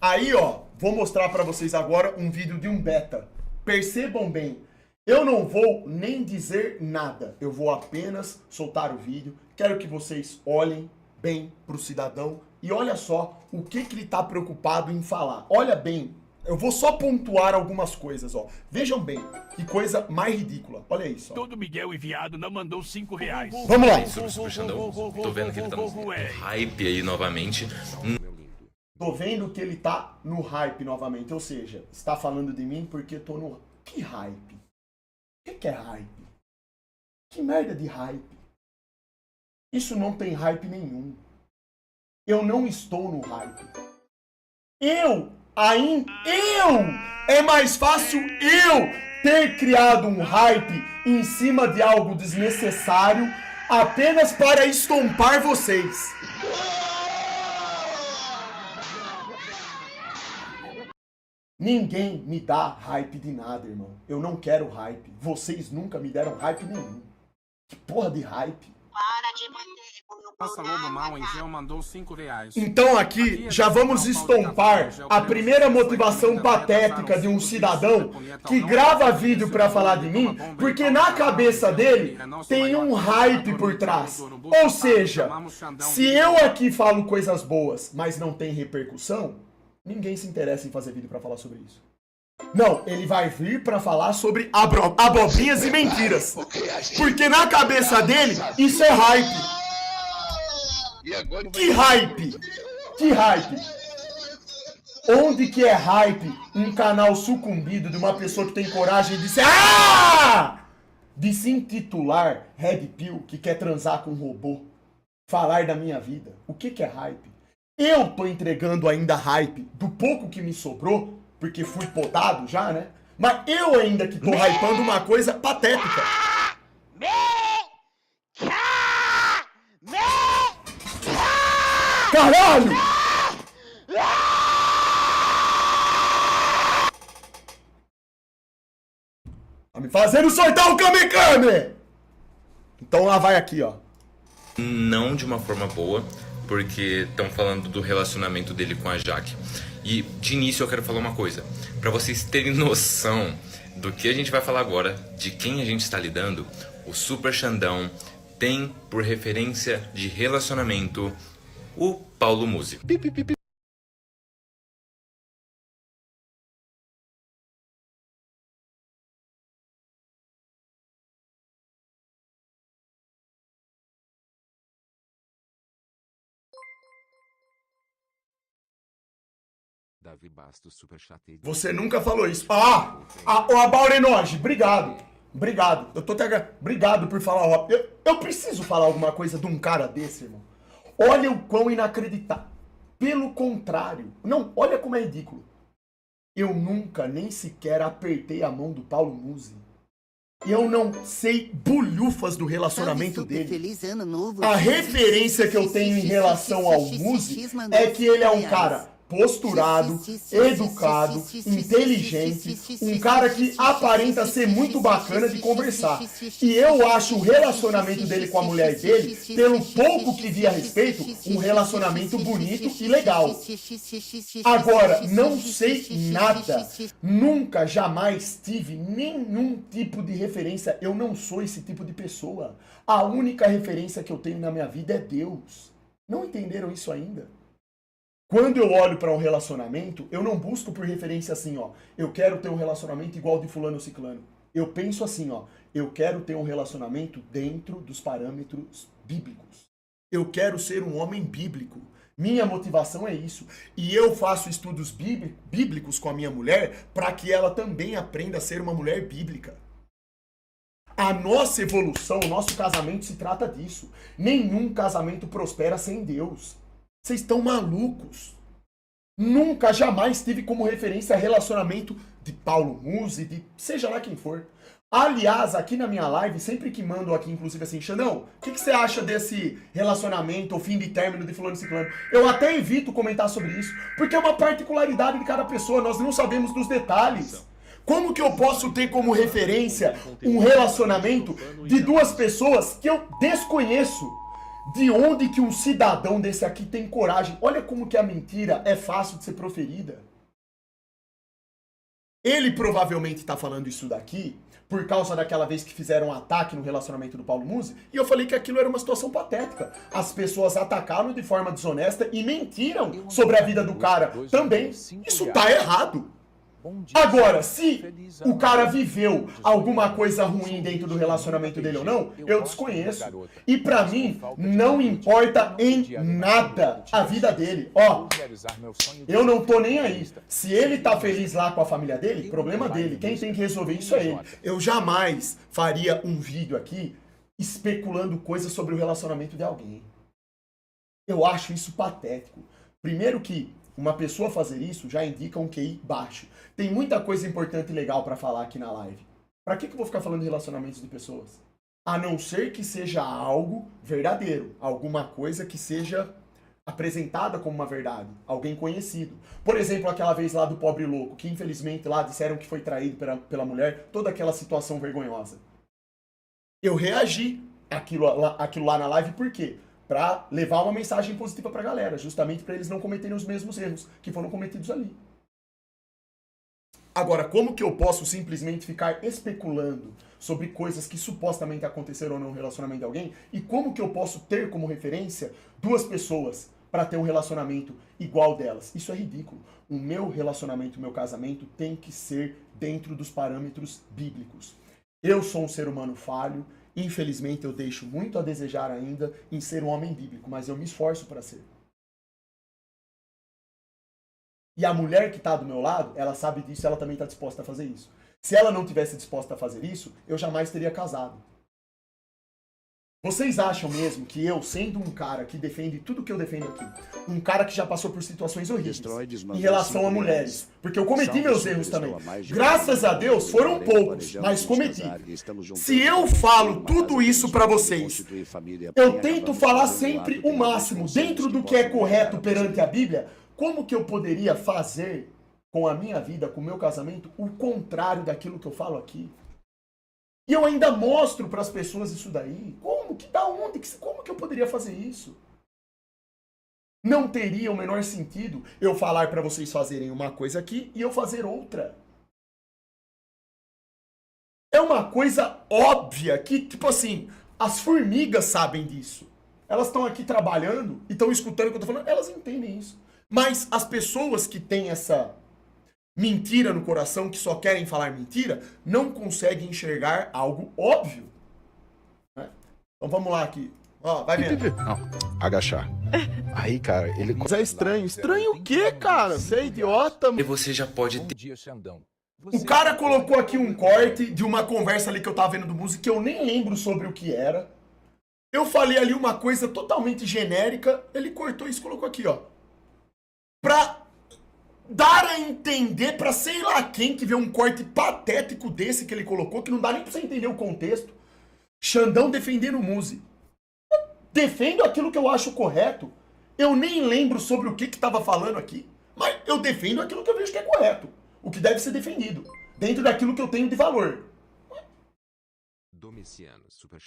Aí, ó, vou mostrar pra vocês agora um vídeo de um beta. Percebam bem, eu não vou nem dizer nada. Eu vou apenas soltar o vídeo. Quero que vocês olhem bem pro cidadão e olha só o que ele tá preocupado em falar. Olha bem, eu vou só pontuar algumas coisas, ó. Vejam bem, que coisa mais ridícula. Olha isso, ó. Todo Miguel enviado não mandou R$5. Vamos lá. Sobre o Super Xandão, tô vendo que ele tá no hype aí novamente. Tô vendo que ele tá no hype novamente, ou seja, está falando de mim porque tô no... Que hype? O que é hype? Que merda de hype? Isso não tem hype nenhum. Eu não estou no hype. É mais fácil eu ter criado um hype em cima de algo desnecessário apenas para estompar vocês. Ninguém me dá hype de nada, irmão. Eu não quero hype. Vocês nunca me deram hype nenhum. Que porra de hype? Para de bater. Passa lobo mal, Engel mandou R$5. Então aqui já vamos estompar a primeira motivação patética de um cidadão que grava vídeo pra falar de mim, porque na cabeça dele tem um hype por trás. Ou seja, se eu aqui falo coisas boas, mas não tem repercussão, ninguém se interessa em fazer vídeo pra falar sobre isso. Não, ele vai vir pra falar sobre abobrinhas e mentiras. Porque na cabeça dele, isso é hype. Que hype? Que hype? Onde que é hype um canal sucumbido de uma pessoa que tem coragem de ser... de se intitular Red Pill, que quer transar com um robô? Falar da minha vida. O que é hype? Eu tô entregando ainda hype do pouco que me sobrou, porque fui podado já, né? Mas eu ainda que tô hypando uma coisa patética. Caralho! Tá me fazendo soltar o Kame Kame! Então lá vai aqui, ó. Não de uma forma boa, porque estão falando do relacionamento dele com a Jaque. E de início eu quero falar uma coisa, para vocês terem noção do que a gente vai falar agora, de quem a gente está lidando. O Super Xandão tem por referência de relacionamento o Paulo Musi. Davi Bastos, super chatei. Você nunca falou isso. O Abaurenoge, obrigado. Obrigado. Eu tô até... Obrigado por falar, ó. Eu preciso falar alguma coisa de um cara desse, irmão. Olha o quão inacreditável. Pelo contrário. Não, olha como é ridículo. Eu nunca nem sequer apertei a mão do Paulo Musi. Eu não sei bulhufas do relacionamento dele. Feliz ano novo. A referência que eu tenho em relação ao Musi é que ele é um cara posturado, educado, inteligente, um cara que aparenta ser muito bacana de conversar. E eu acho o relacionamento dele com a mulher dele, pelo pouco que vi a respeito, um relacionamento bonito e legal. Agora, não sei nada, nunca, jamais tive nenhum tipo de referência. Eu não sou esse tipo de pessoa. A única referência que eu tenho na minha vida é Deus. Não entenderam isso ainda? Quando eu olho para um relacionamento, eu não busco por referência assim, ó. Eu quero ter um relacionamento igual de fulano ou ciclano. Eu penso assim, ó. Eu quero ter um relacionamento dentro dos parâmetros bíblicos. Eu quero ser um homem bíblico. Minha motivação é isso. E eu faço estudos bíblicos com a minha mulher para que ela também aprenda a ser uma mulher bíblica. A nossa evolução, o nosso casamento se trata disso. Nenhum casamento prospera sem Deus. Vocês estão malucos. Nunca, jamais tive como referência relacionamento de Paulo Musi, de seja lá quem for. Aliás, aqui na minha live, sempre que mando aqui, inclusive assim, Xandão, o que você acha desse relacionamento ou fim de término de fulano e ciclano? Eu até evito comentar sobre isso, porque é uma particularidade de cada pessoa, nós não sabemos dos detalhes. Como que eu posso ter como referência um relacionamento de duas pessoas que eu desconheço? De onde que um cidadão desse aqui tem coragem? Olha como que a mentira é fácil de ser proferida. Ele provavelmente tá falando isso daqui por causa daquela vez que fizeram um ataque no relacionamento do Paulo Musi, e eu falei que aquilo era uma situação patética. As pessoas atacaram de forma desonesta e mentiram sobre a vida do cara também. Isso tá errado. Agora, se o cara viveu alguma coisa ruim dentro do relacionamento dele ou não, eu desconheço. E pra mim, não importa em nada a vida dele. Ó, eu não tô nem aí. Se ele tá feliz lá com a família dele, problema dele. Quem tem que resolver isso é ele. Eu jamais faria um vídeo aqui especulando coisas sobre o relacionamento de alguém. Eu acho isso patético. Primeiro que uma pessoa fazer isso já indica um QI baixo. Tem muita coisa importante e legal pra falar aqui na live. Pra que eu vou ficar falando de relacionamentos de pessoas? A não ser que seja algo verdadeiro. Alguma coisa que seja apresentada como uma verdade. Alguém conhecido. Por exemplo, aquela vez lá do pobre louco, que infelizmente lá disseram que foi traído pela mulher. Toda aquela situação vergonhosa. Eu reagi àquilo lá na live, por quê? Pra levar uma mensagem positiva pra galera, justamente pra eles não cometerem os mesmos erros que foram cometidos ali. Agora, como que eu posso simplesmente ficar especulando sobre coisas que supostamente aconteceram no relacionamento de alguém? E como que eu posso ter como referência duas pessoas pra ter um relacionamento igual delas? Isso é ridículo. O meu relacionamento, o meu casamento tem que ser dentro dos parâmetros bíblicos. Eu sou um ser humano falho. Infelizmente, eu deixo muito a desejar ainda em ser um homem bíblico, mas eu me esforço para ser. E a mulher que está do meu lado, ela sabe disso, ela também está disposta a fazer isso. Se ela não tivesse disposta a fazer isso, eu jamais teria casado. Vocês acham mesmo que eu, sendo um cara que defende tudo que eu defendo aqui, um cara que já passou por situações horríveis em relação a mulheres, porque eu cometi meus erros também. Graças a Deus foram poucos, mas cometi. Se eu falo tudo isso pra vocês, eu tento falar sempre o máximo, dentro do que é correto perante a Bíblia. Como que eu poderia fazer com a minha vida, com o meu casamento, o contrário daquilo que eu falo aqui? E eu ainda mostro para as pessoas isso daí. Como? Que da onde? Como que eu poderia fazer isso? Não teria o menor sentido eu falar para vocês fazerem uma coisa aqui e eu fazer outra. É uma coisa óbvia que, tipo assim, as formigas sabem disso. Elas estão aqui trabalhando e estão escutando o que eu tô falando, elas entendem isso. Mas as pessoas que têm essa mentira no coração, que só querem falar mentira, não conseguem enxergar algo óbvio. Né? Então vamos lá aqui. Ó, vai vendo. Não, agachar. Aí, cara, ele... Mas é estranho. Estranho o quê, cara? Você é idiota, E mano. você já pode Bom ter... dia, Xandão. O cara colocou aqui um corte de uma conversa ali que eu tava vendo do música, que eu nem lembro sobre o que era. Eu falei ali uma coisa totalmente genérica, ele cortou isso e colocou aqui, ó. Pra dar a entender pra sei lá quem que vê um corte patético desse que ele colocou, que não dá nem pra você entender o contexto. Xandão defendendo o Muzi. Defendo aquilo que eu acho correto. Eu nem lembro sobre o que tava falando aqui, mas eu defendo aquilo que eu vejo que é correto. O que deve ser defendido. Dentro daquilo que eu tenho de valor.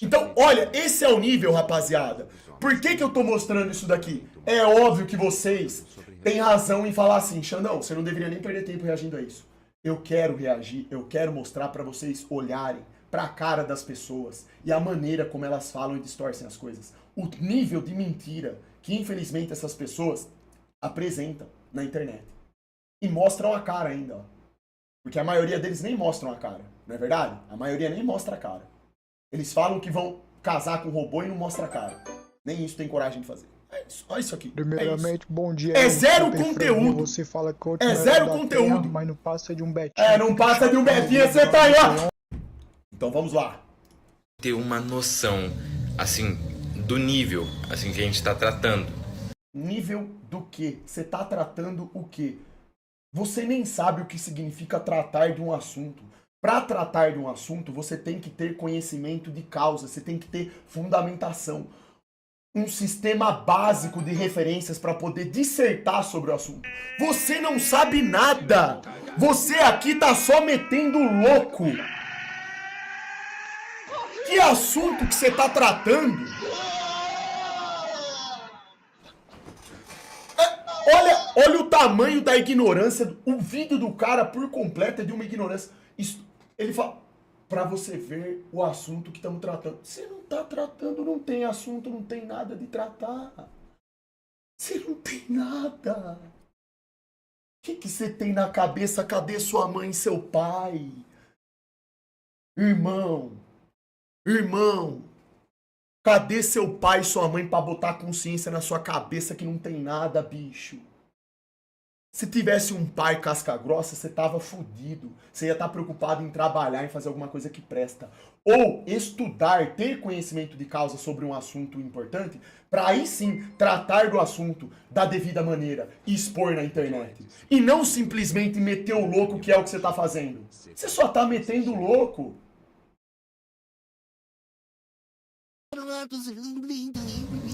Então, olha, esse é o nível, rapaziada. Por que eu tô mostrando isso daqui? É óbvio que vocês têm razão em falar assim, Xandão, você não deveria nem perder tempo reagindo a isso. Eu quero reagir, eu quero mostrar pra vocês olharem pra cara das pessoas e a maneira como elas falam e distorcem as coisas. O nível de mentira que, infelizmente, essas pessoas apresentam na internet. E mostram a cara ainda, ó. Porque a maioria deles nem mostram a cara, não é verdade? A maioria nem mostra a cara. Eles falam que vão casar com um robô e não mostra a cara. Nem isso tem coragem de fazer. É isso, olha isso aqui. Primeiramente, bom dia. É zero conteúdo. Você fala que É zero conteúdo. Terra, mas não passa de um betinho. É, não passa de um betinho, você tá aí, ó. Então vamos lá. ter uma noção, assim, do nível, assim, que a gente tá tratando. Nível do quê? Você tá tratando o quê? Você nem sabe o que significa tratar de um assunto. Para tratar de um assunto, você tem que ter conhecimento de causa, você tem que ter fundamentação. Um sistema básico de referências para poder dissertar sobre o assunto. Você não sabe nada! Você aqui tá só metendo louco! Que assunto que você tá tratando? Olha o tamanho da ignorância. O vídeo do cara por completo é de uma ignorância. Ele fala, pra você ver o assunto que estamos tratando. Você não tá tratando, não tem assunto, não tem nada de tratar. Você não tem nada. O que você tem na cabeça? Cadê sua mãe e seu pai? Irmão, cadê seu pai e sua mãe pra botar consciência na sua cabeça que não tem nada, bicho? Se tivesse um pai casca grossa, você tava fudido. Você ia estar preocupado em trabalhar, em fazer alguma coisa que presta. Ou estudar, ter conhecimento de causa sobre um assunto importante, para aí sim tratar do assunto da devida maneira e expor na internet. E não simplesmente meter o louco, que é o que você tá fazendo. Você só tá metendo o louco.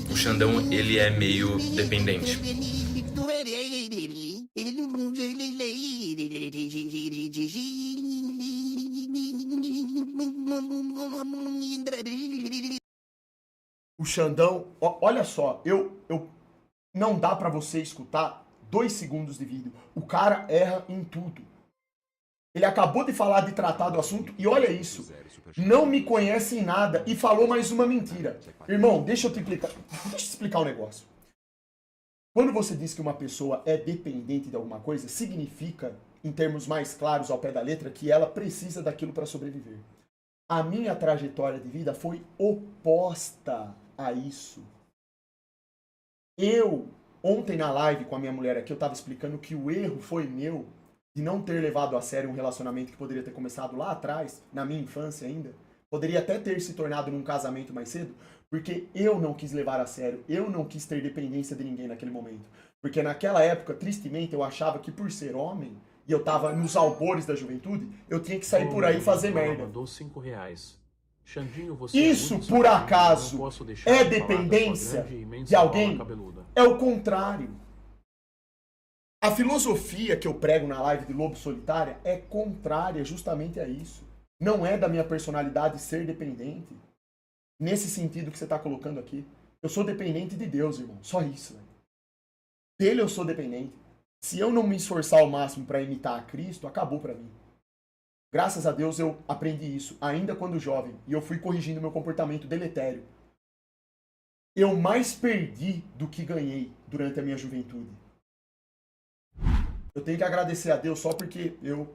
O Xandão, ele é meio dependente. O Xandão, olha só, não dá pra você escutar 2 segundos de vídeo. O cara erra em tudo. Ele acabou de falar de tratar do assunto e olha isso. Não me conhece em nada e falou mais uma mentira. Irmão, deixa eu te explicar um negócio. Quando você diz que uma pessoa é dependente de alguma coisa, significa, em termos mais claros ao pé da letra, que ela precisa daquilo para sobreviver. A minha trajetória de vida foi oposta a isso. Ontem na live com a minha mulher aqui, eu estava explicando que o erro foi meu de não ter levado a sério um relacionamento que poderia ter começado lá atrás, na minha infância ainda. Poderia até ter se tornado num casamento mais cedo, porque eu não quis levar a sério, eu não quis ter dependência de ninguém naquele momento. Porque naquela época, tristemente, eu achava que por ser homem, e eu tava nos albores da juventude, eu tinha que sair por aí e fazer merda. Mandou R$5. Xandinho, você Isso, por acaso, é dependência de alguém? É o contrário. A filosofia que eu prego na live de Lobo Solitária é contrária justamente a isso. Não é da minha personalidade ser dependente. Nesse sentido que você está colocando aqui. Eu sou dependente de Deus, irmão. Só isso. Véio. Dele eu sou dependente. Se eu não me esforçar ao máximo para imitar a Cristo, acabou para mim. Graças a Deus eu aprendi isso, ainda quando jovem. E eu fui corrigindo meu comportamento deletério. Eu mais perdi do que ganhei durante a minha juventude. Eu tenho que agradecer a Deus só porque eu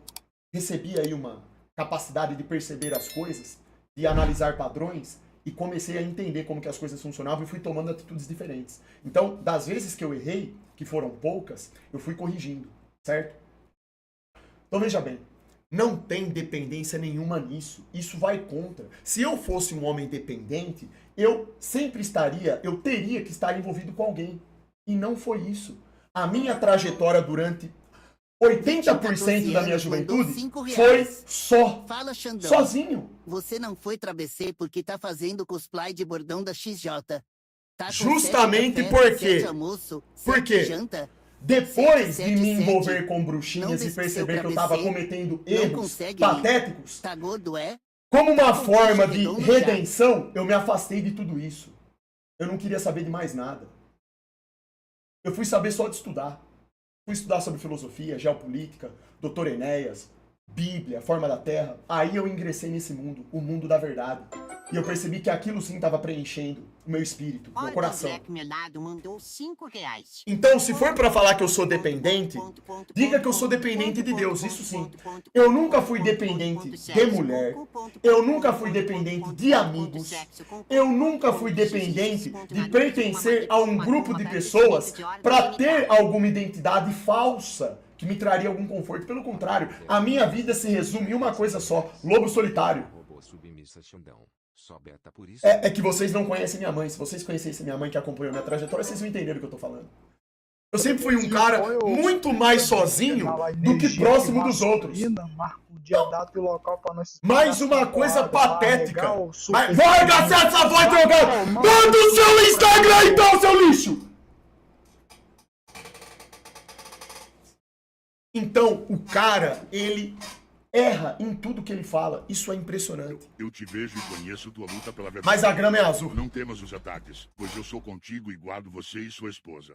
recebi aí uma capacidade de perceber as coisas, de analisar padrões e comecei a entender como que as coisas funcionavam e fui tomando atitudes diferentes. Então, das vezes que eu errei, que foram poucas, eu fui corrigindo, certo? Então veja bem, não tem dependência nenhuma nisso. Isso vai contra. Se eu fosse um homem dependente, eu teria que estar envolvido com alguém. E não foi isso. A minha trajetória durante 80% da minha juventude foi Fala, Xandão. sozinho. Você não foi trabecer porque tá fazendo cosplay de bordão da XJ. Tá com Justamente 7 café, porque- 7 almoço, Por 7 quê? janta. Depois Sete, de me sete, envolver com não bruxinhas e desceu perceber pra que eu estava descer, cometendo não erros consegue patéticos, Tá gordo, é? como uma Não forma consegue de redondo, redenção, eu me afastei de tudo isso. Eu não queria saber de mais nada. Eu fui saber só de estudar. Fui estudar sobre filosofia, geopolítica, Dr. Enéas, Bíblia, Forma da Terra. Aí eu ingressei nesse mundo, o mundo da verdade. E eu percebi que aquilo sim estava preenchendo o meu espírito, o meu coração. Black Melado mandou R$5. Então, se for pra falar que eu sou dependente, diga que eu sou dependente de Deus, isso sim. Eu nunca fui dependente de mulher, eu nunca fui dependente de amigos, eu nunca fui dependente de pertencer a um grupo de pessoas pra ter alguma identidade falsa que me traria algum conforto. Pelo contrário, a minha vida se resume em uma coisa só: lobo solitário. Robô submissa Xandão. Só beta por isso. É que vocês não conhecem minha mãe. Se vocês conhecessem minha mãe que acompanhou minha trajetória, vocês vão entender o que eu tô falando. Eu sempre fui um cara muito mais sozinho do que próximo dos outros. Marca o dia, data e local pra nós. Mais uma coisa patética. Vou Vai arregaçar essa voz, drogado! Manda o seu Instagram então, seu lixo! Então, o cara, ele erra em tudo que ele fala. Isso é impressionante. Eu te vejo e conheço tua luta pela verdade. Mas a grama é azul. Não temas os ataques, pois eu sou contigo e guardo você e sua esposa.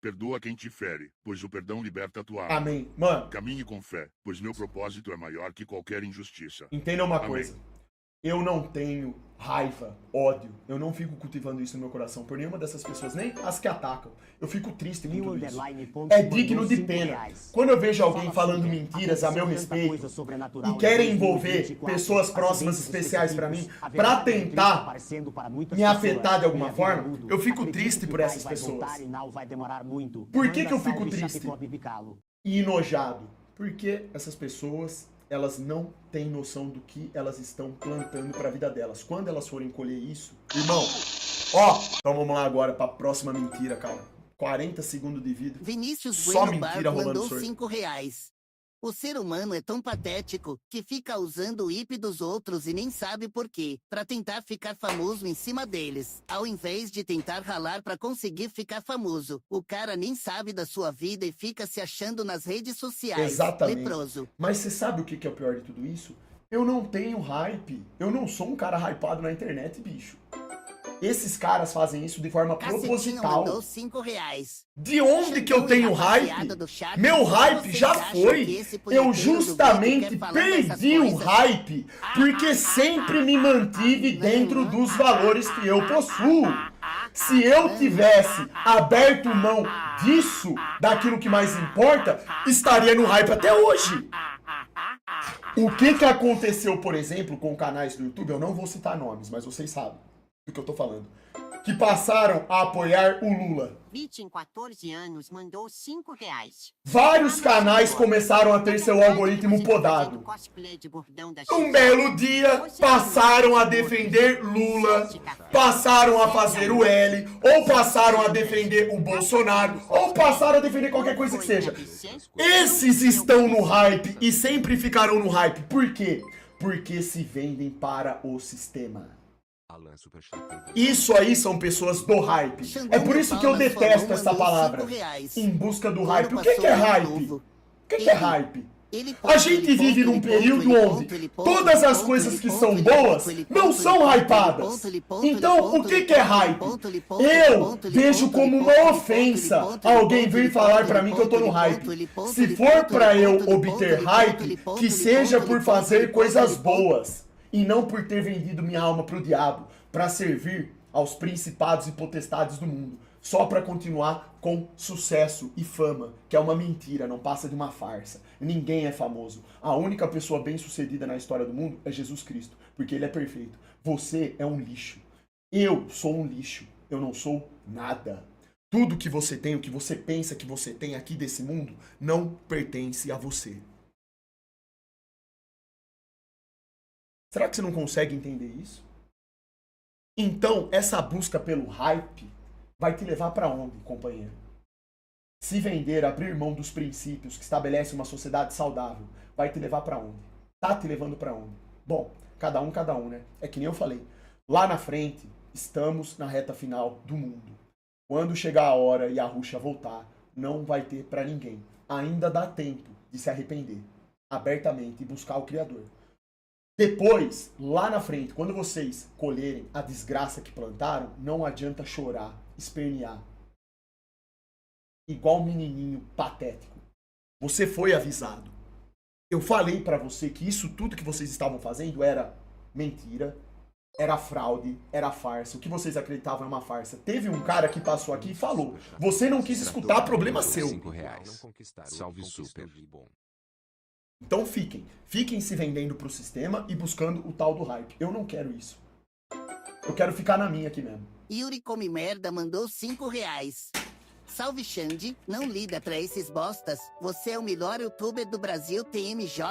Perdoa quem te fere, pois o perdão liberta a tua alma. Amém. Mano, Caminhe com fé, pois meu propósito é maior que qualquer injustiça. entenda uma Amém. coisa. Eu não tenho raiva, ódio. Eu não fico cultivando isso no meu coração por nenhuma dessas pessoas, nem as que atacam. Eu fico triste com tudo isso. É digno de pena. Quando eu vejo alguém falando mentiras a meu respeito e querem envolver pessoas próximas especiais pra mim, pra tentar me afetar de alguma forma, eu fico triste por essas pessoas. Por que eu fico triste e enojado? Porque essas pessoas, elas não têm noção do que elas estão plantando pra vida delas. Quando elas forem colher isso, irmão, ó, então vamos lá agora pra próxima mentira, cara. 40 segundos de vida. Vinícius Só Bueno mentira Barco rolando mandou sorte. R$5. O ser humano é tão patético que fica usando o IP dos outros e nem sabe por quê, pra tentar ficar famoso em cima deles. Ao invés de tentar ralar pra conseguir ficar famoso, o cara nem sabe da sua vida e fica se achando nas redes sociais. Exatamente. Leproso. Mas você sabe o que é o pior de tudo isso? Eu não tenho hype. Eu não sou um cara hypado na internet, bicho. Esses caras fazem isso de forma Cacetinho proposital. mandou R$5. De onde que eu tenho hype? Meu hype já foi. Eu justamente perdi o hype porque sempre me mantive dentro dos valores que eu possuo. Se eu tivesse aberto mão disso, daquilo que mais importa, estaria no hype até hoje. O que aconteceu, por exemplo, com canais do YouTube, eu não vou citar nomes, mas vocês sabem do que eu tô falando, que passaram a apoiar o Lula. Vitin, 14 anos, mandou R$5. Vários canais começaram a ter seu algoritmo podado. Um belo dia, passaram a defender Lula, passaram a fazer o L, ou passaram a defender o Bolsonaro, ou passaram a defender qualquer coisa que seja. Esses estão no hype e sempre ficarão no hype. Por quê? Porque se vendem para o sistema. Isso aí são pessoas do hype. É por isso que eu detesto essa palavra. Em busca do hype. O que é hype? O que é hype? A gente vive num período onde todas as coisas que são boas não são hypadas. Então, o que é hype? Eu vejo como uma ofensa alguém vir falar pra mim que eu tô no hype. Se for pra eu obter hype, que seja por fazer coisas boas. E não por ter vendido minha alma pro diabo, para servir aos principados e potestades do mundo, só para continuar com sucesso e fama, que é uma mentira, não passa de uma farsa. Ninguém é famoso. A única pessoa bem-sucedida na história do mundo é Jesus Cristo, porque ele é perfeito. Você é um lixo. Eu sou um lixo. Eu não sou nada. Tudo que você tem, o que você pensa que você tem aqui desse mundo, não pertence a você. Será que você não consegue entender isso? Então, essa busca pelo hype vai te levar para onde, companheiro? Se vender, abrir mão dos princípios que estabelecem uma sociedade saudável, vai te levar para onde? Tá te levando para onde? Bom, cada um, né? É que nem eu falei. Lá na frente, estamos na reta final do mundo. Quando chegar a hora e a Rússia voltar, não vai ter para ninguém. Ainda dá tempo de se arrepender abertamente e buscar o Criador. Depois, lá na frente, quando vocês colherem a desgraça que plantaram, não adianta chorar, espernear. Igual um menininho patético. Você foi avisado. Eu falei pra você que isso tudo que vocês estavam fazendo era mentira, era fraude, era farsa. O que vocês acreditavam é uma farsa. Teve um cara que passou aqui e falou: você não quis escutar, problema seu. Salve super. Então fiquem se vendendo pro sistema e buscando o tal do hype. Eu não quero isso. Eu quero ficar na minha aqui mesmo. Yuri Come Merda mandou R$5. Salve Xande, não liga pra esses bostas. Você é o melhor youtuber do Brasil, TMJ.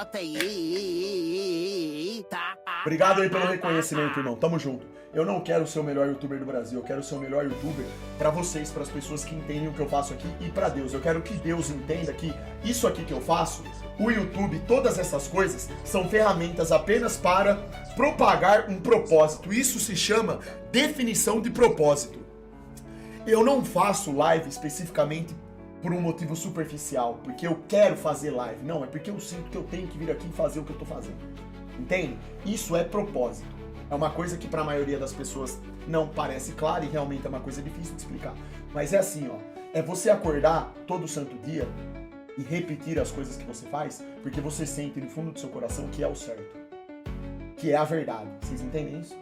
Tá. Obrigado aí pelo reconhecimento, irmão. Tamo junto. Eu não quero ser o melhor youtuber do Brasil. Eu quero ser o melhor youtuber pra vocês, pras pessoas que entendem o que eu faço aqui e pra Deus. Eu quero que Deus entenda que isso aqui que eu faço, o YouTube, todas essas coisas, são ferramentas apenas para propagar um propósito. Isso se chama definição de propósito. Eu não faço live especificamente por um motivo superficial, porque eu quero fazer live. Não, é porque eu sinto que eu tenho que vir aqui e fazer o que eu tô fazendo. Entende? Isso é propósito. É uma coisa que para a maioria das pessoas não parece clara e realmente é uma coisa difícil de explicar. Mas é assim, ó. É você acordar todo santo dia e repetir as coisas que você faz, porque você sente no fundo do seu coração que é o certo. Que é a verdade. Vocês entendem isso?